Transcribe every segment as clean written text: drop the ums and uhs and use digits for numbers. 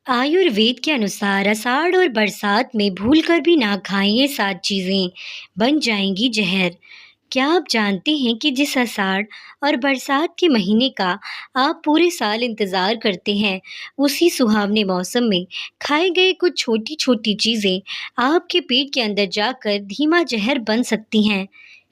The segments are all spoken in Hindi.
आयुर्वेद के अनुसार आषाढ़ और बरसात में भूलकर भी ना खाएं ये 7 चीज़ें, बन जाएंगी जहर। क्या आप जानते हैं कि जिस आषाढ़ और बरसात के महीने का आप पूरे साल इंतज़ार करते हैं, उसी सुहावने मौसम में खाए गए कुछ छोटी-छोटी चीज़ें आपके पेट के अंदर जाकर धीमा जहर बन सकती हैं।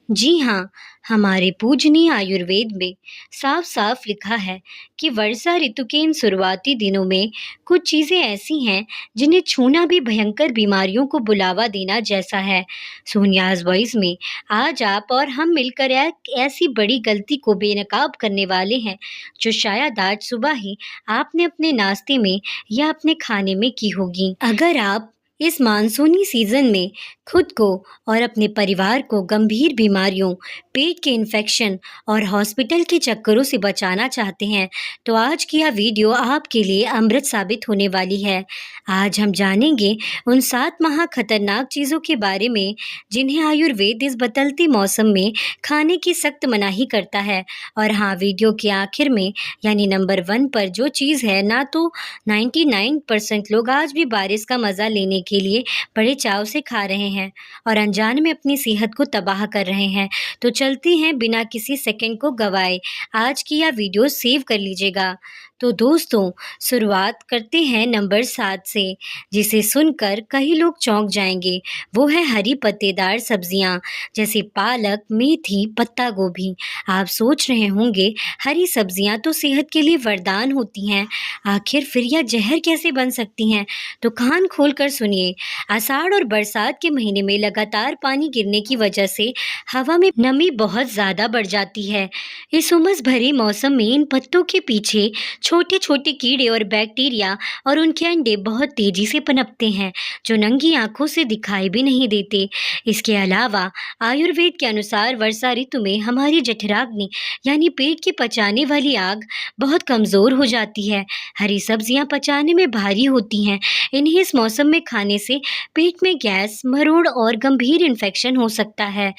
जी हाँ, हमारे पूजनीय आयुर्वेद में साफ-साफ लिखा है कि वर्षा ऋतु के इन शुरुआती दिनों में कुछ चीज़ें ऐसी हैं जिन्हें छूना भी भयंकर बीमारियों को बुलावा देना जैसा है। सोनियाज़ वॉइस में आज आप और हम मिलकर एक ऐसी बड़ी गलती को बेनकाब करने वाले हैं, जो शायद आज सुबह ही आपने अपने नाश्ते में या अपने खाने में की होगी। अगर आप इस मानसूनी सीज़न में खुद को और अपने परिवार को गंभीर बीमारियों, पेट के इन्फेक्शन और हॉस्पिटल के चक्करों से बचाना चाहते हैं, तो आज की यह वीडियो आपके लिए अमृत साबित होने वाली है। आज हम जानेंगे उन 7 महा खतरनाक चीज़ों के बारे में, जिन्हें आयुर्वेद इस बदलते मौसम में खाने की सख्त मनाही करता है। और हाँ, वीडियो के आखिर में यानी नंबर 1 पर जो चीज़ है ना, तो 99% लोग आज भी बारिश का मज़ा लेने के लिए बड़े चाव से खा रहे हैं और अनजाने में अपनी सेहत को तबाह कर रहे हैं। तो चलते हैं बिना किसी सेकंड को गवाए, आज की यह वीडियो सेव कर लीजिएगा। तो दोस्तों, शुरुआत करते हैं नंबर 7 से, जिसे सुनकर कई लोग चौंक जाएंगे। वो है हरी पत्तेदार सब्जियां, जैसे पालक, मेथी, पत्ता गोभी। आप सोच रहे होंगे, हरी सब्जियां तो सेहत के लिए वरदान होती हैं, आखिर फिर यह जहर कैसे बन सकती हैं? तो कान खोलकर सुनिए। आषाढ़ और बरसात के महीने में लगातार पानी गिरने की वजह से हवा में नमी बहुत ज़्यादा बढ़ जाती है। इस उमस भरे मौसम में इन पत्तों के पीछे छोटे-छोटे कीड़े और बैक्टीरिया और उनके अंडे बहुत तेज़ी से पनपते हैं, जो नंगी आँखों से दिखाई भी नहीं देते। इसके अलावा आयुर्वेद के अनुसार वर्षा ऋतु में हमारी जठराग्नि यानी पेट की पचाने वाली आग बहुत कमज़ोर हो जाती है। हरी सब्जियां पचाने में भारी होती हैं। इन्हें इस मौसम में खाने से पेट में गैस, मरोड़ और गंभीर इन्फेक्शन हो सकता है।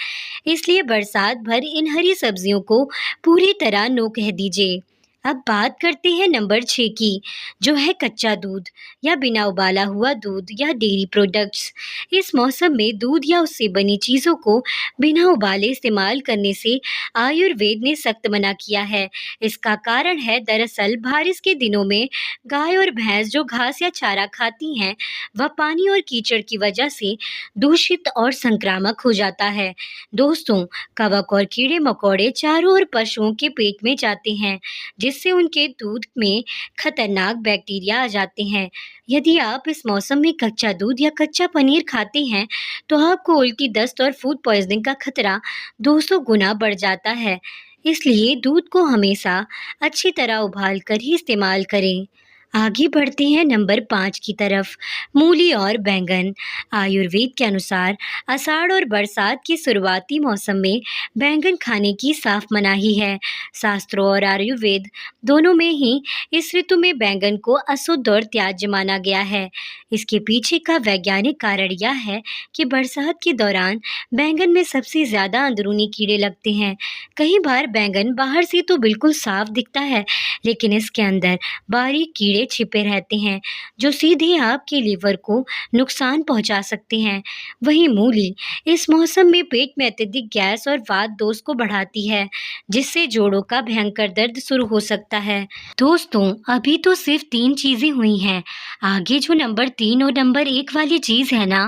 इसलिए बरसात भर इन हरी सब्जियों को पूरी तरह नो कह दीजिए। अब बात करते हैं नंबर 6 की, जो है कच्चा दूध या बिना उबाला हुआ दूध या डेयरी प्रोडक्ट्स। इस मौसम में दूध या उससे बनी चीज़ों को बिना उबाले इस्तेमाल करने से आयुर्वेद ने सख्त मना किया है। इसका कारण है, दरअसल बारिश के दिनों में गाय और भैंस जो घास या चारा खाती हैं, वह पानी और कीचड़ की वजह से दूषित और संक्रामक हो जाता है। दोस्तों, कवक और कीड़े मकोड़े चारों ओर पशुओं के पेट में जाते हैं, जिससे उनके दूध में खतरनाक बैक्टीरिया आ जाते हैं। यदि आप इस मौसम में कच्चा दूध या कच्चा पनीर खाते हैं, तो आपको उल्टी, दस्त और फूड पॉइजनिंग का खतरा 200 गुना बढ़ जाता है। इसलिए दूध को हमेशा अच्छी तरह उबाल कर ही इस्तेमाल करें। आगे बढ़ते हैं नंबर 5 की तरफ, मूली और बैंगन। आयुर्वेद के अनुसार आषाढ़ और बरसात के शुरुआती मौसम में बैंगन खाने की साफ मनाही है। शास्त्रों और आयुर्वेद दोनों में ही इस ऋतु में बैंगन को अशुद्ध और त्याज्य माना गया है। इसके पीछे का वैज्ञानिक कारण यह है कि बरसात के दौरान बैंगन में सबसे ज़्यादा अंदरूनी कीड़े लगते हैं। कई बार बैंगन बाहर से तो बिल्कुल साफ दिखता है, लेकिन इसके अंदर बारीक कीड़े छिपे रहते हैं, जो सीधे आपके लीवर को नुकसान पहुंचा सकते हैं। वहीं मूली इस मौसम में पेट में अत्यधिक गैस और वात दोष को बढ़ाती है, जिससे जोड़ों का भयंकर दर्द शुरू हो सकता है। दोस्तों, अभी तो सिर्फ 3 चीजें हुई हैं। आगे जो नंबर 3 और नंबर 1 वाली चीज है ना,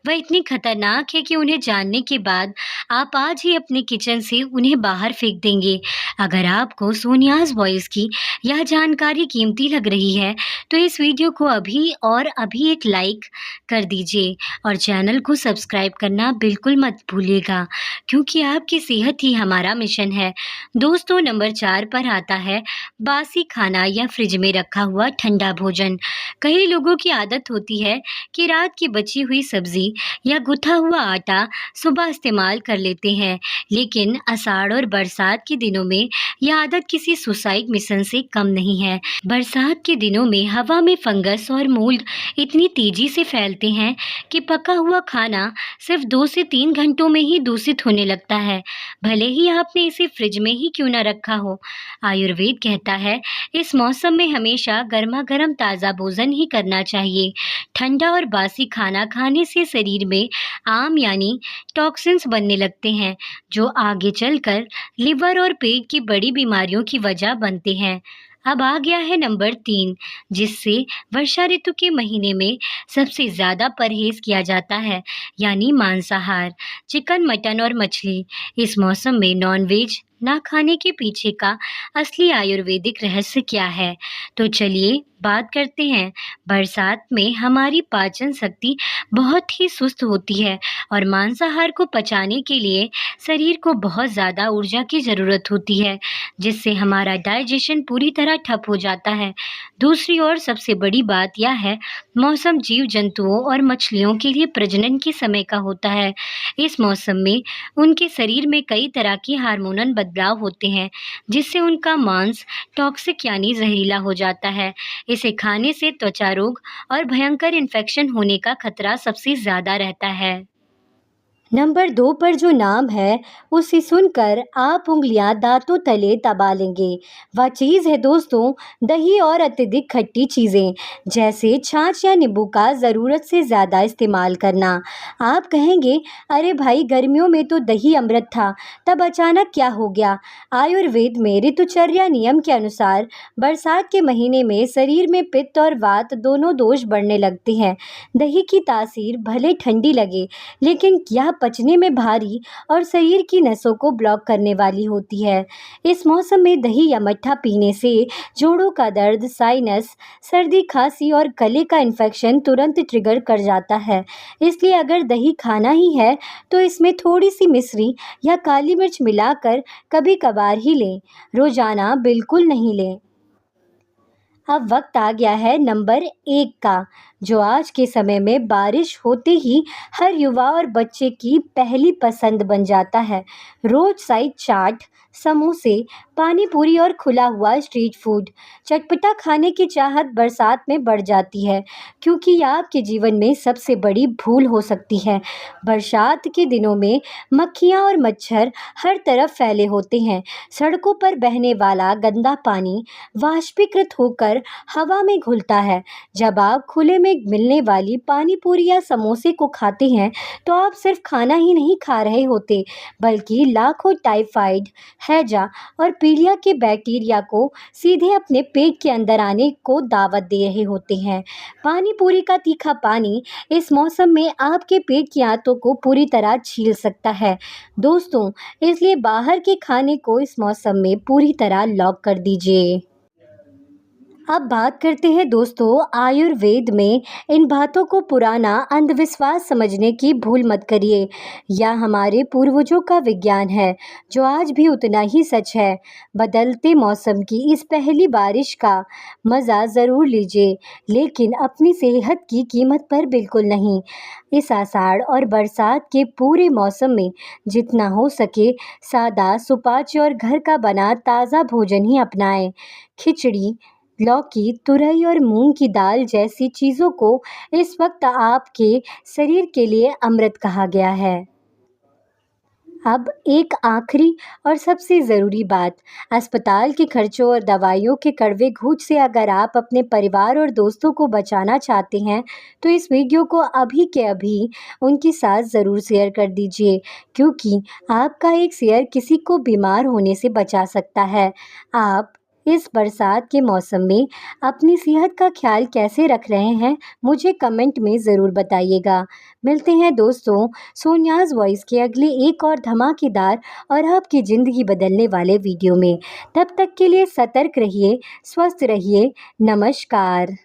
वह इतनी खतरनाक है कि उन्हें जानने के बाद आप आज ही अपने किचन से उन्हें बाहर फेंक देंगे। अगर आपको सोनियाज वॉइस की यह जानकारी कीमती लग रही है, तो इस वीडियो को अभी और अभी एक लाइक कर दीजिए और चैनल को सब्सक्राइब करना बिल्कुल मत भूलिएगा, क्योंकि आपकी सेहत ही हमारा मिशन है। दोस्तों, नंबर 4 पर आता है बासी खाना या फ्रिज में रखा हुआ ठंडा भोजन। कई लोगों की आदत होती है कि रात की बची हुई सब्जी या गुथा हुआ आटा सुबह इस्तेमाल कर लेते हैं, लेकिन आषाढ़ और बरसात के दिनों में यह आदत किसी सुसाइड मिशन से कम नहीं है। बरसात के दिनों में हवा में फंगस और मोल्ड इतनी तेजी से फैलते हैं कि पका हुआ खाना सिर्फ 2 से 3 घंटों में ही दूषित होने लगता है, भले ही आपने इसे फ्रिज में ही क्यों न रखा हो। आयुर्वेद कहता है इस मौसम में हमेशा गर्मा गर्म ताज़ा भोजन ही करना चाहिए। ठंडा और बासी खाना खाने से शरीर में आम यानी टॉक्सिन्स बनने लगते हैं, जो आगे चलकर लिवर और पेट की बड़ी बीमारियों की वजह बनते हैं। अब आ गया है नंबर 3, जिससे वर्षा ऋतु के महीने में सबसे ज़्यादा परहेज किया जाता है, यानी मांसाहार। चिकन, मटन और मछली। इस मौसम में नॉनवेज ना खाने के पीछे का असली आयुर्वेदिक रहस्य क्या है? तो चलिए बात करते हैं। बरसात में हमारी पाचन शक्ति बहुत ही सुस्त होती है और मांसाहार को पचाने के लिए शरीर को बहुत ज़्यादा ऊर्जा की ज़रूरत होती है, जिससे हमारा डाइजेशन पूरी तरह ठप हो जाता है। दूसरी ओर सबसे बड़ी बात यह है, मौसम जीव जंतुओं और मछलियों के लिए प्रजनन के समय का होता है। इस मौसम में उनके शरीर में कई तरह के हार्मोनल बदलाव होते हैं, जिससे उनका मांस टॉक्सिक यानी जहरीला हो जाता है। इसे खाने से त्वचा रोग और भयंकर इन्फेक्शन होने का खतरा सबसे ज़्यादा रहता है। नंबर 2 पर जो नाम है उसे सुनकर आप उंगलियां दांतों तले दबा लेंगे। वह चीज़ है दोस्तों, दही और अत्यधिक खट्टी चीज़ें, जैसे छाछ या नींबू का ज़रूरत से ज़्यादा इस्तेमाल करना। आप कहेंगे, अरे भाई गर्मियों में तो दही अमृत था, तब अचानक क्या हो गया? आयुर्वेद में ऋतुचर्या नियम के अनुसार बरसात के महीने में शरीर में पित्त और वात दोनों दोष बढ़ने लगते हैं। दही की तासीर भले ठंडी लगे, लेकिन यह पचने में भारी और शरीर की नसों को ब्लॉक करने वाली होती है। इस मौसम में दही या मट्ठा पीने से जोड़ों का दर्द, साइनस, सर्दी, खांसी और गले का इन्फेक्शन तुरंत ट्रिगर कर जाता है। इसलिए अगर दही खाना ही है तो इसमें थोड़ी सी मिश्री या काली मिर्च मिलाकर कभी कभार ही लें, रोजाना बिल्कुल नहीं लें। अब वक्त आ गया है नंबर 1 का, जो आज के समय में बारिश होते ही हर युवा और बच्चे की पहली पसंद बन जाता है। रोड साइड चाट, समोसे, पानी पूरी और खुला हुआ स्ट्रीट फूड। चटपटा खाने की चाहत बरसात में बढ़ जाती है, क्योंकि यह आपके जीवन में सबसे बड़ी भूल हो सकती है। बरसात के दिनों में मक्खियाँ और मच्छर हर तरफ फैले होते हैं। सड़कों पर बहने वाला गंदा पानी वाष्पीकृत होकर हवा में घुलता है। जब आप खुले में मिलने वाली पानी पूरी या समोसे को खाते हैं, तो आप सिर्फ खाना ही नहीं खा रहे होते, बल्कि लाखों टाइफाइड, हैजा और पीलिया के बैक्टीरिया को सीधे अपने पेट के अंदर आने को दावत दे रहे होते हैं। पानी पूरी का तीखा पानी इस मौसम में आपके पेट की आंतों को पूरी तरह छील सकता है दोस्तों, इसलिए बाहर के खाने को इस मौसम में पूरी तरह लॉक कर दीजिए। अब बात करते हैं दोस्तों, आयुर्वेद में इन बातों को पुराना अंधविश्वास समझने की भूल मत करिए। यह हमारे पूर्वजों का विज्ञान है, जो आज भी उतना ही सच है। बदलते मौसम की इस पहली बारिश का मज़ा ज़रूर लीजिए, लेकिन अपनी सेहत की कीमत पर बिल्कुल नहीं। इस आषाढ़ और बरसात के पूरे मौसम में जितना हो सके सादा, सुपाच्य और घर का बना ताज़ा भोजन ही अपनाएं। खिचड़ी, लौकी, तुरई और मूंग की दाल जैसी चीज़ों को इस वक्त आपके शरीर के लिए अमृत कहा गया है। अब एक आखिरी और सबसे ज़रूरी बात, अस्पताल के खर्चों और दवाइयों के कड़वे घूंट से अगर आप अपने परिवार और दोस्तों को बचाना चाहते हैं, तो इस वीडियो को अभी के अभी उनके साथ ज़रूर शेयर कर दीजिए, क्योंकि आपका एक शेयर किसी को बीमार होने से बचा सकता है। आप इस बरसात के मौसम में अपनी सेहत का ख्याल कैसे रख रहे हैं, मुझे कमेंट में ज़रूर बताइएगा। मिलते हैं दोस्तों सोनियाज़ वॉइस के अगले एक और धमाकेदार और आपकी ज़िंदगी बदलने वाले वीडियो में। तब तक के लिए सतर्क रहिए, स्वस्थ रहिए। नमस्कार।